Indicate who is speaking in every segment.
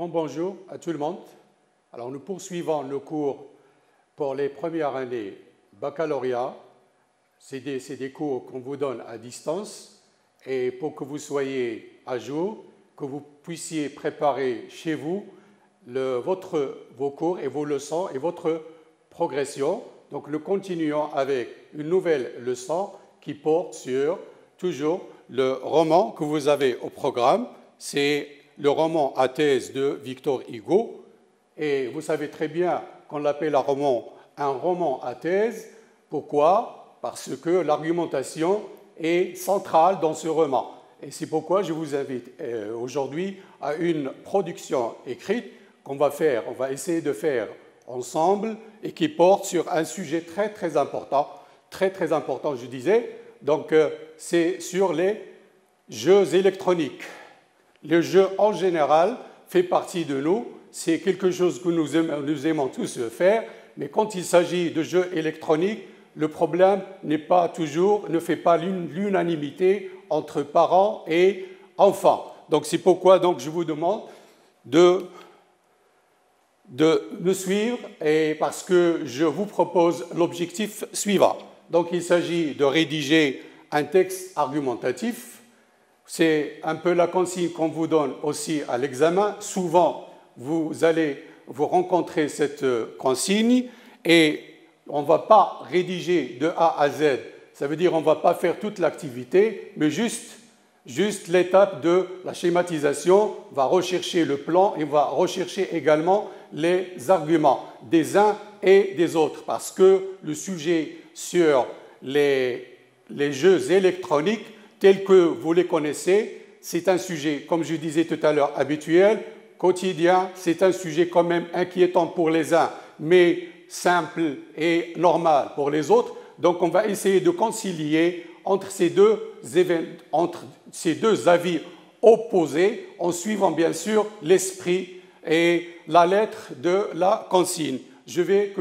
Speaker 1: grand bonjour à tout le monde. Alors, nous poursuivons le cours pour les premières années baccalauréat. C'est des cours qu'on vous donne à distance et pour que vous soyez à jour, que vous puissiez préparer chez vous vos cours et vos leçons et votre progression. Donc, nous continuons avec une nouvelle leçon qui porte sur toujours le roman que vous avez au programme. C'est le roman à thèse de Victor Hugo. Et vous savez très bien qu'on l'appelle un roman à thèse. Pourquoi? Parce que l'argumentation est centrale dans ce roman. Et c'est pourquoi je vous invite aujourd'hui à une production écrite qu'on va faire, on va essayer de faire ensemble et qui porte sur un sujet très important, je disais. Donc, c'est sur les jeux électroniques. Le jeu, en général, fait partie de nous. C'est quelque chose que nous aimons tous faire. Mais quand il s'agit de jeux électroniques, le problème ne fait pas l'unanimité entre parents et enfants. Donc, c'est pourquoi je vous demande de me suivre et parce que je vous propose l'objectif suivant. Donc, il s'agit de rédiger un texte argumentatif. C'est un peu la consigne qu'on vous donne aussi à l'examen. Souvent, vous allez vous rencontrer cette consigne et on ne va pas rédiger de A à Z. Ça veut dire qu'on ne va pas faire toute l'activité, mais juste l'étape de la schématisation. On va rechercher le plan et on va rechercher également les arguments des uns et des autres. Parce que le sujet sur les jeux électroniques, tels que vous les connaissez, c'est un sujet, comme je disais tout à l'heure, habituel, quotidien. C'est un sujet quand même inquiétant pour les uns, mais simple et normal pour les autres. Donc, on va essayer de concilier entre ces deux avis opposés, en suivant bien sûr l'esprit et la lettre de la consigne. Je vais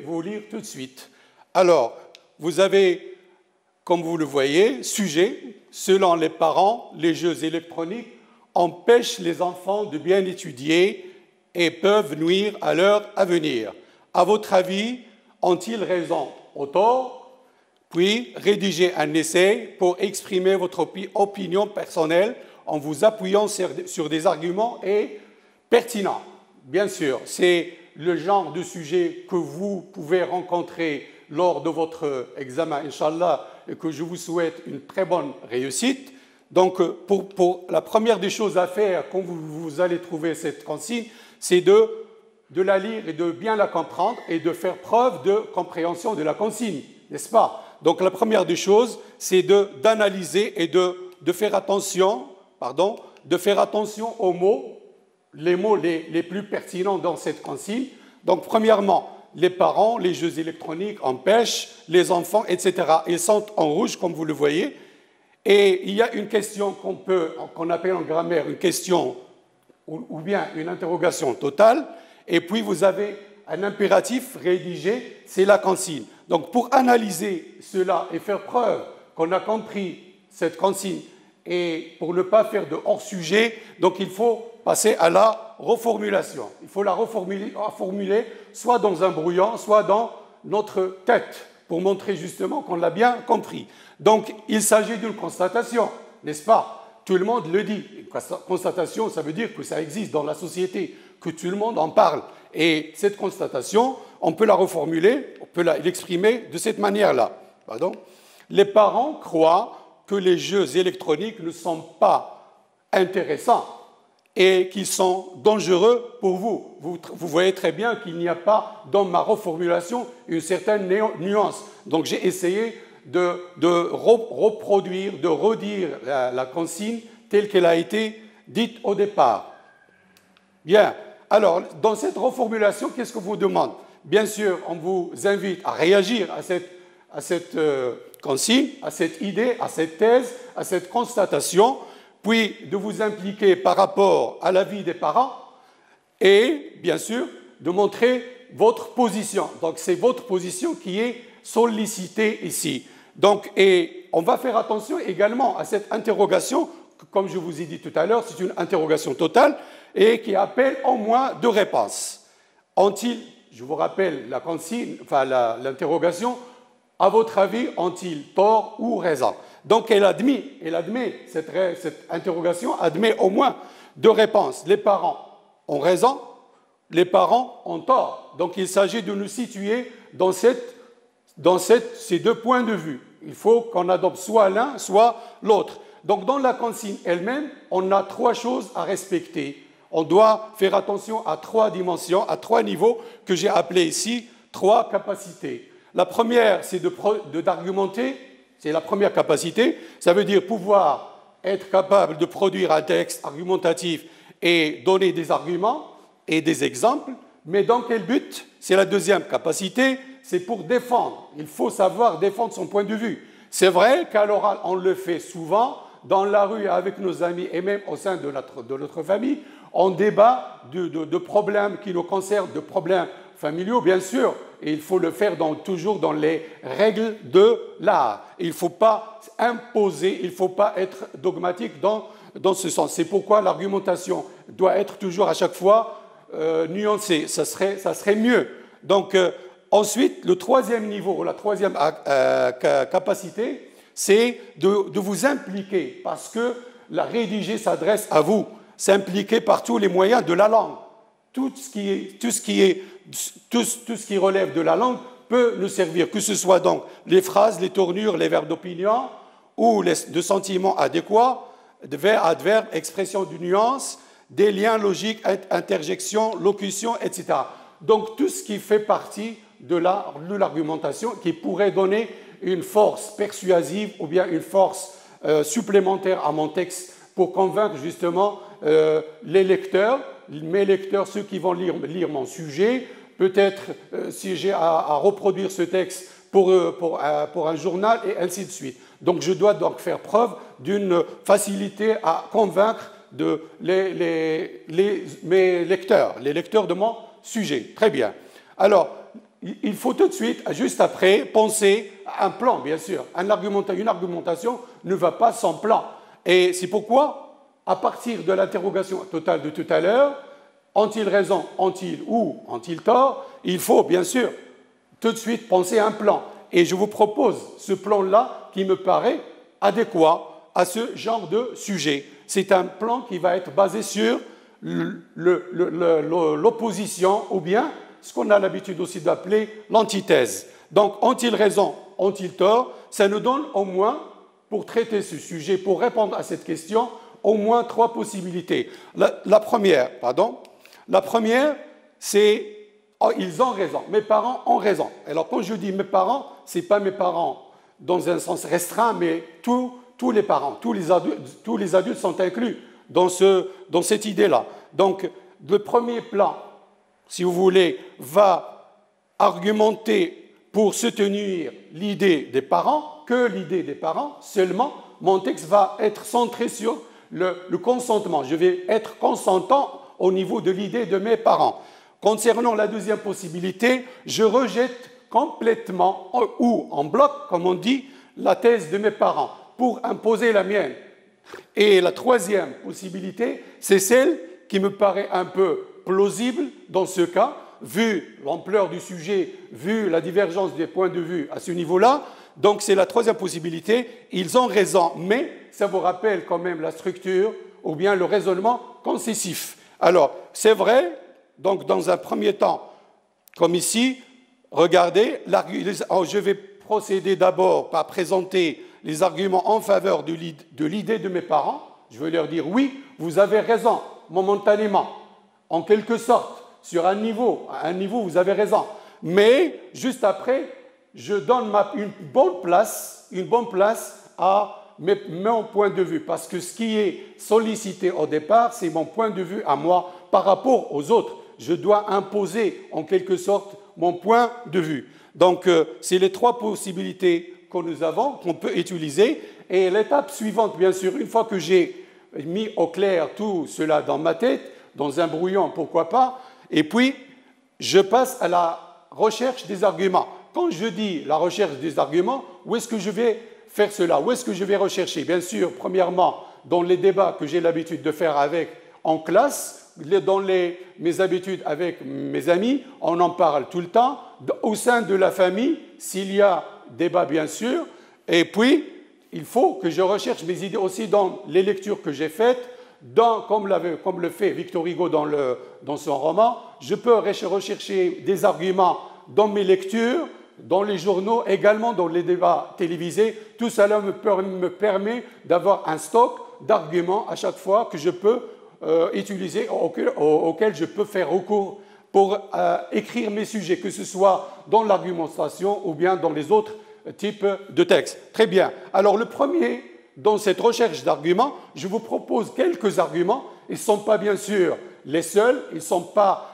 Speaker 1: vous lire tout de suite. Alors, vous avez, comme vous le voyez, sujet, selon les parents, les jeux électroniques empêchent les enfants de bien étudier et peuvent nuire à leur avenir. À votre avis, ont-ils raison ou tort? Puis, rédigez un essai pour exprimer votre opinion personnelle en vous appuyant sur des arguments pertinents. Bien sûr, c'est le genre de sujet que vous pouvez rencontrer lors de votre examen, Inch'Allah, et que je vous souhaite une très bonne réussite. Donc, pour la première des choses à faire quand vous allez trouver cette consigne, c'est de la lire et de bien la comprendre et de faire preuve de compréhension de la consigne, n'est-ce pas? Donc, la première des choses, c'est d'analyser et de faire attention aux mots, les mots les plus pertinents dans cette consigne. Donc, premièrement, les parents, les jeux électroniques empêchent, les enfants, etc. Ils sont en rouge, comme vous le voyez. Et il y a une question qu'on appelle en grammaire une question ou bien une interrogation totale. Et puis, vous avez un impératif rédigé, c'est la consigne. Donc, pour analyser cela et faire preuve qu'on a compris cette consigne et pour ne pas faire de hors-sujet, donc il faut passer à la reformulation. Il faut la reformuler soit dans un brouillon, soit dans notre tête, pour montrer justement qu'on l'a bien compris. Donc, il s'agit d'une constatation, n'est-ce pas? Tout le monde le dit. Une constatation, ça veut dire que ça existe dans la société, que tout le monde en parle. Et cette constatation, on peut la reformuler, on peut l'exprimer de cette manière-là. Les parents croient que les jeux électroniques ne sont pas intéressants et qu'ils sont dangereux pour vous. Vous voyez très bien qu'il n'y a pas dans ma reformulation une certaine nuance. Donc j'ai essayé de reproduire, de redire la consigne telle qu'elle a été dite au départ. Bien, alors dans cette reformulation, qu'est-ce qu'on vous demande? Bien sûr, on vous invite à réagir à cette consigne, à cette idée, à cette thèse, à cette constatation, puis de vous impliquer par rapport à l'avis des parents et, bien sûr, de montrer votre position. Donc, c'est votre position qui est sollicitée ici. Donc, et on va faire attention également à cette interrogation comme je vous ai dit tout à l'heure, c'est une interrogation totale et qui appelle au moins deux réponses. Ont-ils, je vous rappelle la consigne, enfin l'interrogation, à votre avis, ont-ils tort ou raison? Donc elle admet cette interrogation admet au moins deux réponses. Les parents ont raison, les parents ont tort. Donc il s'agit de nous situer dans ces deux points de vue. Il faut qu'on adopte soit l'un, soit l'autre. Donc dans la consigne elle-même, on a trois choses à respecter. On doit faire attention à trois dimensions, à trois niveaux que j'ai appelés ici trois capacités. La première, c'est d'argumenter, c'est la première capacité. Ça veut dire pouvoir être capable de produire un texte argumentatif et donner des arguments et des exemples. Mais dans quel but? C'est la deuxième capacité, c'est pour défendre. Il faut savoir défendre son point de vue. C'est vrai qu'à l'oral, on le fait souvent, dans la rue avec nos amis et même au sein de notre famille, on débat de problèmes qui nous concernent, de problèmes familiaux, bien sûr, et il faut le faire toujours dans les règles de l'art. Il ne faut pas imposer, il ne faut pas être dogmatique dans ce sens. C'est pourquoi l'argumentation doit être toujours à chaque fois nuancée. Ça serait mieux. Donc, ensuite, le troisième niveau, la troisième capacité, c'est de vous impliquer, parce que la rédiger s'adresse à vous, s'impliquer par tous les moyens de la langue. Tout ce qui relève de la langue peut nous servir, que ce soit donc les phrases, les tournures, les verbes d'opinion ou de sentiments adéquats, de verbes, adverbes, expressions de nuances, des liens logiques, interjections, locutions, etc. Donc tout ce qui fait partie de l'argumentation qui pourrait donner une force persuasive ou bien une force supplémentaire à mon texte pour convaincre justement les lecteurs, mes lecteurs, ceux qui vont lire mon sujet, peut-être si j'ai à reproduire ce texte pour un journal et ainsi de suite. Donc je dois donc faire preuve d'une facilité à convaincre mes lecteurs, les lecteurs de mon sujet. Très bien. Alors, il faut tout de suite, juste après, penser à un plan, bien sûr. Une argumentation ne va pas sans plan. Et c'est pourquoi, à partir de l'interrogation totale de tout à l'heure, ont-ils raison, ont-ils tort, il faut, bien sûr, tout de suite penser à un plan. Et je vous propose ce plan-là qui me paraît adéquat à ce genre de sujet. C'est un plan qui va être basé sur l'opposition ou bien ce qu'on a l'habitude aussi d'appeler l'antithèse. Donc, ont-ils raison, ont-ils tort? Ça nous donne au moins, pour traiter ce sujet, pour répondre à cette question, au moins trois possibilités. La première, c'est ils ont raison, mes parents ont raison. Alors, quand je dis mes parents, ce n'est pas mes parents dans un sens restreint, mais tous les parents, tous les adultes sont inclus dans cette idée-là. Donc, le premier plan, si vous voulez, va argumenter pour soutenir l'idée des parents, que l'idée des parents seulement. Mon texte va être centré sur le consentement. Je vais être consentant au niveau de l'idée de mes parents. Concernant la deuxième possibilité, je rejette complètement ou en bloc, comme on dit, la thèse de mes parents pour imposer la mienne. Et la troisième possibilité, c'est celle qui me paraît un peu plausible dans ce cas, vu l'ampleur du sujet, vu la divergence des points de vue à ce niveau-là. Donc c'est la troisième possibilité. Ils ont raison, mais ça vous rappelle quand même la structure ou bien le raisonnement concessif. Alors, c'est vrai, donc dans un premier temps, comme ici, regardez, je vais procéder d'abord par présenter les arguments en faveur de l'idée de mes parents. Je vais leur dire, oui, vous avez raison, momentanément, en quelque sorte, sur un niveau, vous avez raison. Mais, juste après, je donne une bonne place à mon point de vue, parce que ce qui est sollicité au départ, c'est mon point de vue à moi par rapport aux autres. Je dois imposer, en quelque sorte, mon point de vue. Donc, c'est les trois possibilités que nous avons, qu'on peut utiliser. Et l'étape suivante, bien sûr, une fois que j'ai mis au clair tout cela dans ma tête, dans un brouillon, pourquoi pas, et puis je passe à la recherche des arguments. Quand je dis la recherche des arguments, où est-ce que je vais faire cela? Où est-ce que je vais rechercher? Bien sûr, premièrement, dans les débats que j'ai l'habitude de faire en classe, dans mes habitudes avec mes amis, on en parle tout le temps, au sein de la famille, s'il y a débat bien sûr, et puis il faut que je recherche mes idées aussi dans les lectures que j'ai faites, comme le fait Victor Hugo dans son roman. Je peux rechercher des arguments dans mes lectures, dans les journaux, également dans les débats télévisés. Tout cela me permet d'avoir un stock d'arguments à chaque fois que je peux utiliser, auquel je peux faire recours pour écrire mes sujets, que ce soit dans l'argumentation ou bien dans les autres types de textes. Très bien. Alors le premier, dans cette recherche d'arguments, je vous propose quelques arguments. Ils ne sont pas bien sûr les seuls, ils ne sont pas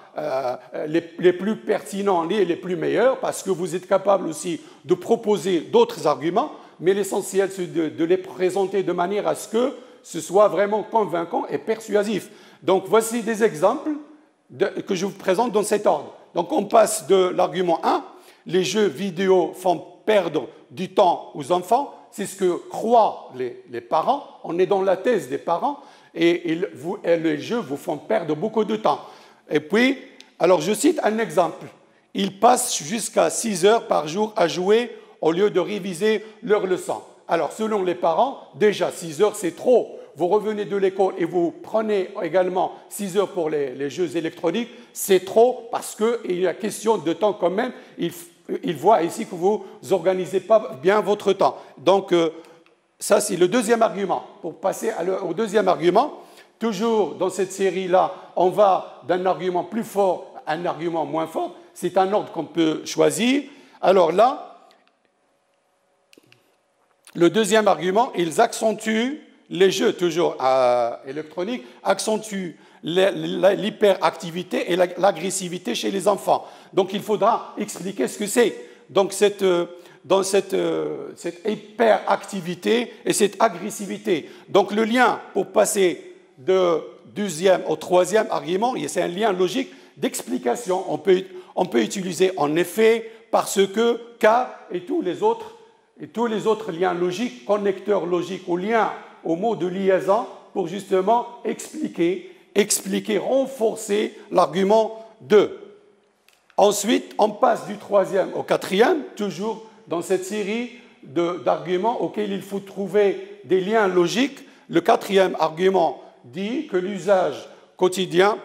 Speaker 1: les plus pertinents ni les plus meilleurs, parce que vous êtes capable aussi de proposer d'autres arguments, mais l'essentiel c'est de les présenter de manière à ce que ce soit vraiment convaincant et persuasif. Donc voici des exemples que je vous présente dans cet ordre. Donc on passe de l'argument 1, les jeux vidéo font perdre du temps aux enfants, c'est ce que croient les parents, on est dans la thèse des parents, et les jeux vous font perdre beaucoup de temps. Et puis, alors je cite un exemple, ils passent jusqu'à 6 heures par jour à jouer au lieu de réviser leurs leçons. Alors selon les parents, déjà 6 heures c'est trop. Vous revenez de l'école et vous prenez également 6 heures pour les jeux électroniques, c'est trop parce qu'il y a question de temps quand même. Il voit ici que vous n'organisez pas bien votre temps. Donc, ça, c'est le deuxième argument. Pour passer au deuxième argument, toujours dans cette série-là, on va d'un argument plus fort à un argument moins fort. C'est un ordre qu'on peut choisir. Alors là, le deuxième argument, ils accentuent les jeux, toujours électroniques, accentuent l'hyperactivité et l'agressivité chez les enfants. Donc, il faudra expliquer ce que c'est. Donc, dans cette hyperactivité et cette agressivité. Donc, le lien pour passer du deuxième au troisième argument, c'est un lien logique d'explication. On peut utiliser en effet, parce que, car et tous les autres liens logiques, connecteurs logiques ou liens au mot de liaison pour justement expliquer, renforcer l'argument 2. Ensuite, on passe du troisième au quatrième, toujours dans cette série d'arguments auxquels il faut trouver des liens logiques. Le quatrième argument dit que l'usage quotidien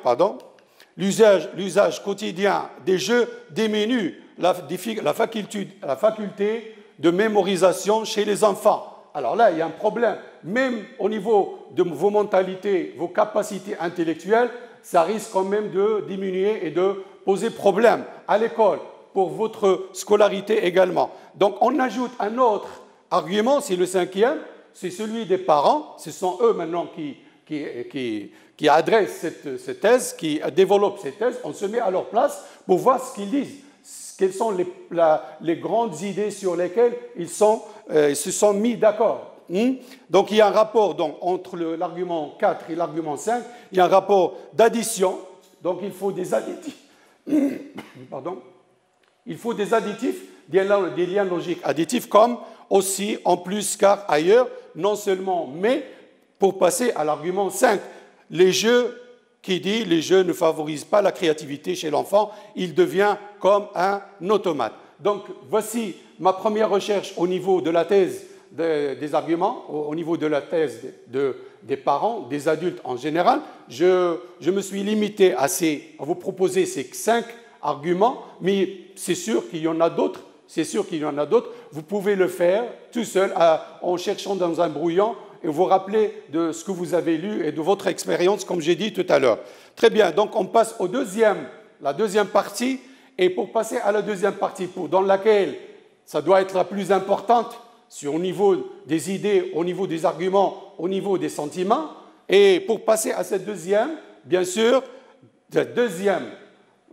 Speaker 1: des jeux diminue la faculté de mémorisation chez les enfants. Alors là, il y a un problème. Même au niveau de vos mentalités, vos capacités intellectuelles, ça risque quand même de diminuer et de poser problème à l'école, pour votre scolarité également. Donc, on ajoute un autre argument, c'est le cinquième, c'est celui des parents. Ce sont eux maintenant qui adressent cette thèse, qui développent cette thèse. On se met à leur place pour voir ce qu'ils disent. Quelles sont les grandes idées sur lesquelles ils se sont mis d'accord. Donc, il y a un rapport entre l'argument 4 et l'argument 5. Il y a un rapport d'addition. Donc, il faut des additifs. Pardon. Il faut des additifs, des liens logiques additifs, comme aussi, en plus, car ailleurs, non seulement, mais pour passer à l'argument 5. Les jeux ne favorisent pas la créativité chez l'enfant, il devient comme un automate. Donc, voici ma première recherche au niveau de la thèse des arguments, au niveau de la thèse des parents, des adultes en général. Je me suis limité à vous proposer ces 5 arguments, mais c'est sûr qu'il y en a d'autres. Vous pouvez le faire tout seul en cherchant dans un brouillon et vous rappeler de ce que vous avez lu et de votre expérience, comme j'ai dit tout à l'heure. Très bien, donc on passe la deuxième partie. Et pour passer à la deuxième partie, dans laquelle ça doit être la plus importante, au niveau des idées, au niveau des arguments, au niveau des sentiments, et pour passer à cette deuxième, bien sûr, cette deuxième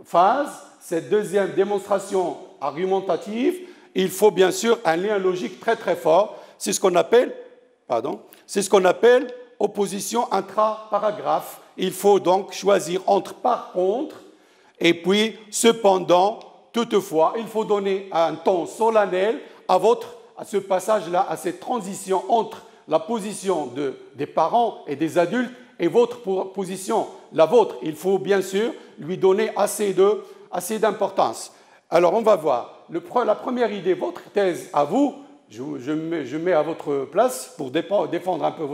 Speaker 1: phase, cette deuxième démonstration argumentative, il faut bien sûr un lien logique très très fort. C'est ce qu'on appelle opposition intra-paragraphe. Il faut donc choisir entre par contre et puis cependant, toutefois. Il faut donner un ton solennel à ce passage-là, à cette transition entre la position des parents et des adultes et votre position, la vôtre. Il faut bien sûr lui donner assez d'importance. Alors, on va voir. La première idée, votre thèse à vous, je mets à votre place pour défendre un peu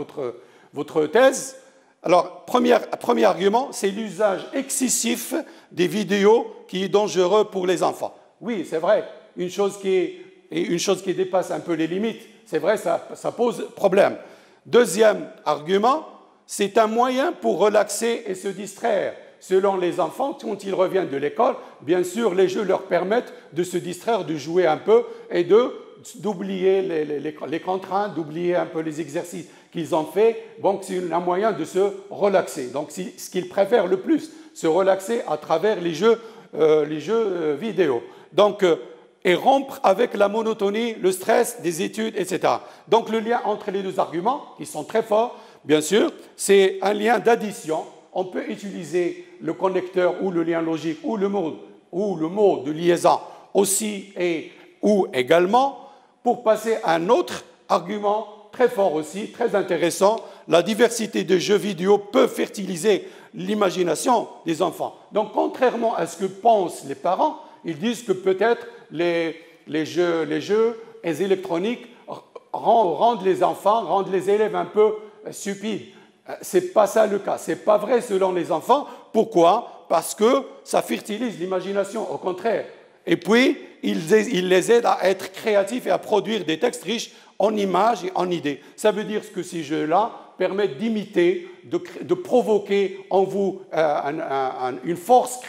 Speaker 1: votre thèse. Alors, premier argument, c'est l'usage excessif des vidéos qui est dangereux pour les enfants. Oui, c'est vrai, une chose qui dépasse un peu les limites, c'est vrai, ça pose problème. Deuxième argument, c'est un moyen pour relaxer et se distraire. Selon les enfants, quand ils reviennent de l'école, bien sûr, les jeux leur permettent de se distraire, de jouer un peu et d'oublier les contraintes, d'oublier un peu les exercices qu'ils ont faits. Donc, c'est un moyen de se relaxer. Donc, c'est ce qu'ils préfèrent le plus, se relaxer à travers les jeux vidéo. Donc, et rompre avec la monotonie, le stress des études, etc. Donc, le lien entre les deux arguments, qui sont très forts, bien sûr, c'est un lien d'addition. On peut utiliser le connecteur ou le lien logique ou le mot de liaison aussi ou également pour passer à un autre argument très fort aussi, très intéressant. La diversité de jeux vidéo peut fertiliser l'imagination des enfants. Donc, contrairement à ce que pensent les parents, ils disent que peut-être les jeux électroniques rendent les enfants, rendent les élèves un peu stupides. Ce n'est pas ça le cas. Ce n'est pas vrai selon les enfants. Pourquoi? Parce que ça fertilise l'imagination, au contraire. Et puis, il les aide à être créatifs et à produire des textes riches en images et en idées. Ça veut dire que ces jeux-là permettent d'imiter, de provoquer en vous une force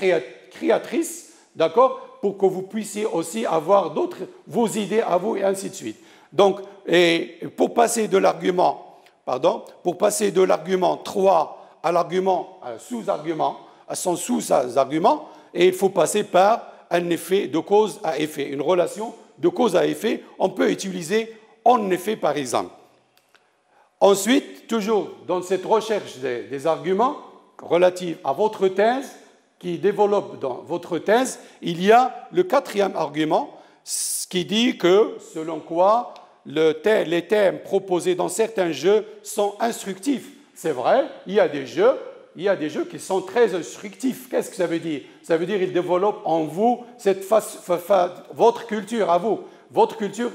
Speaker 1: créatrice, d'accord, pour que vous puissiez aussi avoir vos idées à vous et ainsi de suite. Donc, pour passer de l'argument 3 à l'argument sous-argument, à son sous-argument, et il faut passer par un effet de cause à effet, une relation de cause à effet. On peut utiliser en effet, par exemple. Ensuite, toujours dans cette recherche des arguments relatifs à votre thèse, qui développe dans votre thèse, il y a le 4e argument, qui dit que, selon quoi, les thèmes proposés dans certains jeux sont instructifs. C'est vrai, il y a des jeux qui sont très instructifs. Qu'est-ce que ça veut dire? Ça veut dire qu'ils développent en vous votre culture à vous. Votre culture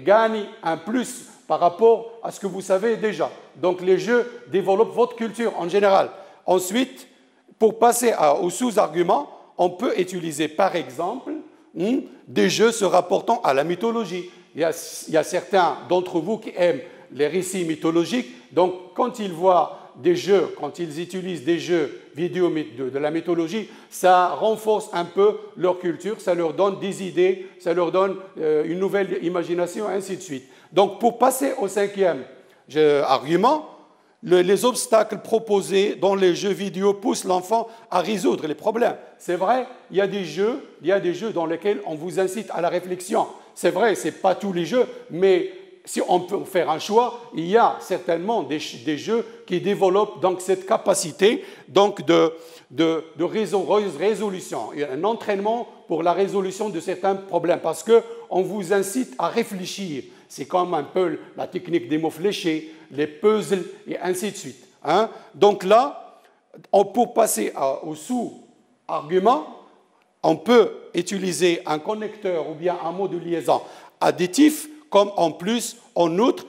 Speaker 1: gagne un plus par rapport à ce que vous savez déjà. Donc, les jeux développent votre culture en général. Ensuite, pour passer au sous-argument, on peut utiliser, par exemple, des jeux se rapportant à la mythologie. Il y a certains d'entre vous qui aiment les récits mythologiques. Donc, quand ils voient des jeux, quand ils utilisent des jeux vidéo de la mythologie, ça renforce un peu leur culture, ça leur donne des idées, ça leur donne une nouvelle imagination, ainsi de suite. Donc, pour passer au 5e argument, les obstacles proposés dans les jeux vidéo poussent l'enfant à résoudre les problèmes. C'est vrai, il y a des jeux dans lesquels on vous incite à la réflexion. C'est vrai, ce n'est pas tous les jeux, mais si on peut faire un choix, il y a certainement des jeux qui développent donc cette capacité donc de résolution, un entraînement pour la résolution de certains problèmes, parce qu'on vous incite à réfléchir. C'est comme un peu la technique des mots fléchés, les puzzles et ainsi de suite. Hein? Donc là, pour passer au sous-argument, on peut utiliser un connecteur ou bien un mot de liaison additif, comme en plus, en outre,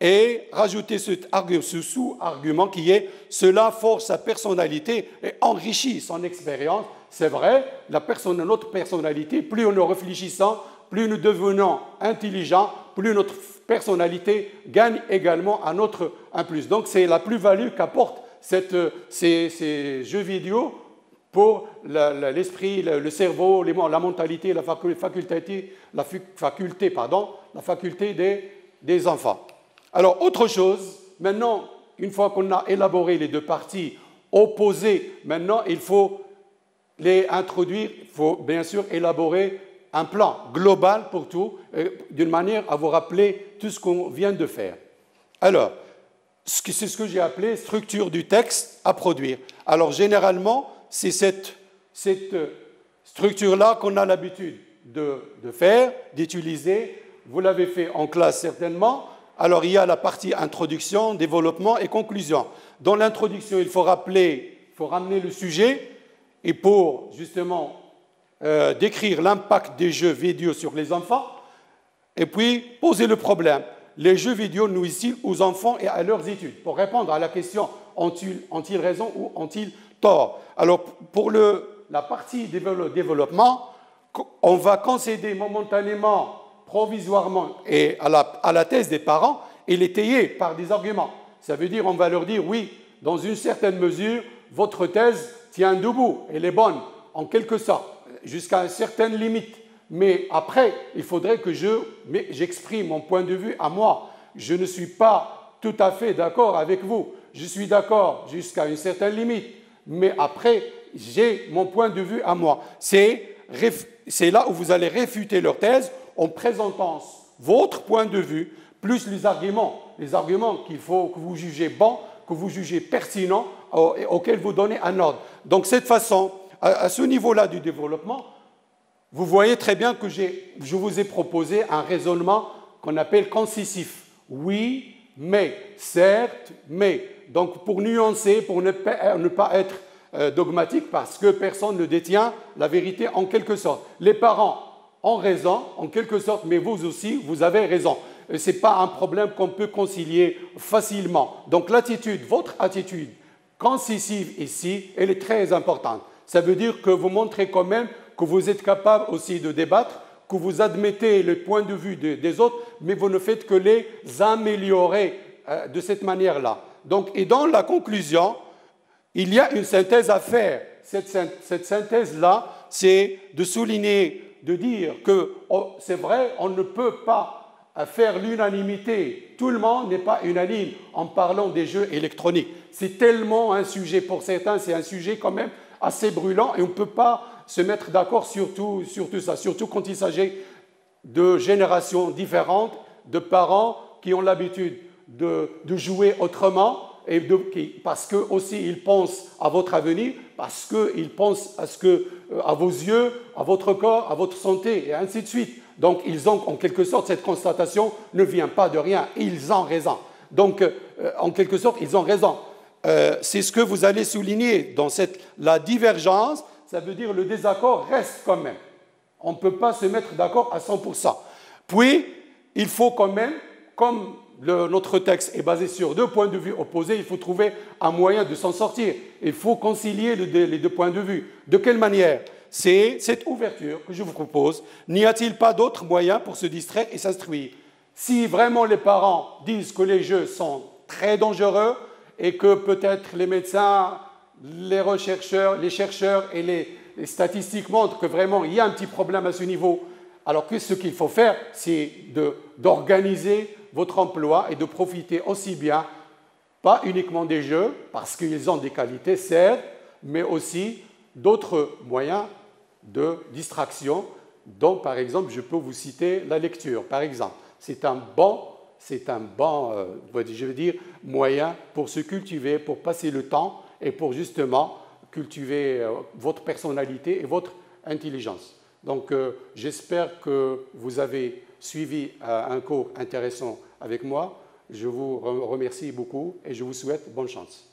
Speaker 1: et rajouter ce sous-argument qui est « cela force sa personnalité et enrichit son expérience ». C'est vrai, notre personnalité, plus nous réfléchissons, plus nous devenons intelligents, plus notre personnalité gagne également un plus. Donc, c'est la plus-value qu'apportent ces jeux vidéo pour l'esprit, le cerveau, la mentalité, la faculté des enfants. Alors, autre chose, maintenant, une fois qu'on a élaboré les deux parties opposées, maintenant, il faut les introduire, il faut bien sûr élaborer un plan global pour tout, d'une manière à vous rappeler tout ce qu'on vient de faire. Alors, c'est ce que j'ai appelé structure du texte à produire. Alors, généralement, c'est cette structure-là qu'on a l'habitude de faire, d'utiliser. Vous l'avez fait en classe certainement. Alors, il y a la partie introduction, développement et conclusion. Dans l'introduction, il faut ramener le sujet, et pour justement décrire l'impact des jeux vidéo sur les enfants, et puis poser le problème. Les jeux vidéo nuisent-ils aux enfants et à leurs études? Pour répondre à la question, ont-ils raison ou ont-ils tort? Alors, pour la partie développement, on va concéder momentanément, provisoirement, et à la thèse des parents et l'étayer par des arguments. Ça veut dire, on va leur dire, oui, dans une certaine mesure, votre thèse tient debout, elle est bonne, en quelque sorte, jusqu'à une certaine limite. Mais après, il faudrait que j'exprime mon point de vue à moi. Je ne suis pas tout à fait d'accord avec vous. Je suis d'accord jusqu'à une certaine limite. Mais après, j'ai mon point de vue à moi. C'est là où vous allez réfuter leur thèse en présentant votre point de vue, plus les arguments qu'il faut que vous jugez bons, que vous jugez pertinents, auxquels vous donnez un ordre. Donc, cette façon, à ce niveau-là du développement, vous voyez très bien que je vous ai proposé un raisonnement qu'on appelle concisif. Oui, mais, certes, mais. Donc, pour nuancer, pour ne pas être dogmatique, parce que personne ne détient la vérité en quelque sorte. Les parents ont raison, en quelque sorte, mais vous aussi, vous avez raison. Ce n'est pas un problème qu'on peut concilier facilement. Donc, votre attitude concisive ici, elle est très importante. Ça veut dire que vous montrez quand même que vous êtes capable aussi de débattre, que vous admettez le point de vue des autres, mais vous ne faites que les améliorer de cette manière-là. Donc, et dans la conclusion, il y a une synthèse à faire. Cette synthèse-là, c'est de souligner, de dire que c'est vrai, on ne peut pas faire l'unanimité. Tout le monde n'est pas unanime en parlant des jeux électroniques. C'est tellement un sujet, pour certains, c'est un sujet quand même assez brûlant et on ne peut pas se mettre d'accord sur tout ça, surtout quand il s'agit de générations différentes, de parents qui ont l'habitude de jouer autrement, parce qu'eux aussi ils pensent à votre avenir, parce qu'ils pensent à vos yeux, à votre corps, à votre santé, et ainsi de suite. Donc ils ont en quelque sorte, cette constatation ne vient pas de rien, ils ont raison. Donc en quelque sorte, ils ont raison. C'est ce que vous allez souligner dans la divergence. Ça veut dire que le désaccord reste quand même. On ne peut pas se mettre d'accord à 100%. Puis, il faut quand même, comme notre texte est basé sur deux points de vue opposés, il faut trouver un moyen de s'en sortir. Il faut concilier les deux points de vue. De quelle manière? C'est cette ouverture que je vous propose. N'y a-t-il pas d'autres moyens pour se distraire et s'instruire? Si vraiment les parents disent que les jeux sont très dangereux et que peut-être les médecins, les chercheurs et les statistiques montrent que vraiment il y a un petit problème à ce niveau. Alors que ce qu'il faut faire, c'est d'organiser votre emploi et de profiter aussi bien, pas uniquement des jeux, parce qu'ils ont des qualités, certes, mais aussi d'autres moyens de distraction, dont par exemple, je peux vous citer la lecture, par exemple. C'est un bon, je veux dire, moyen pour se cultiver, pour passer le temps et pour justement cultiver votre personnalité et votre intelligence. Donc, j'espère que vous avez suivi un cours intéressant avec moi. Je vous remercie beaucoup et je vous souhaite bonne chance.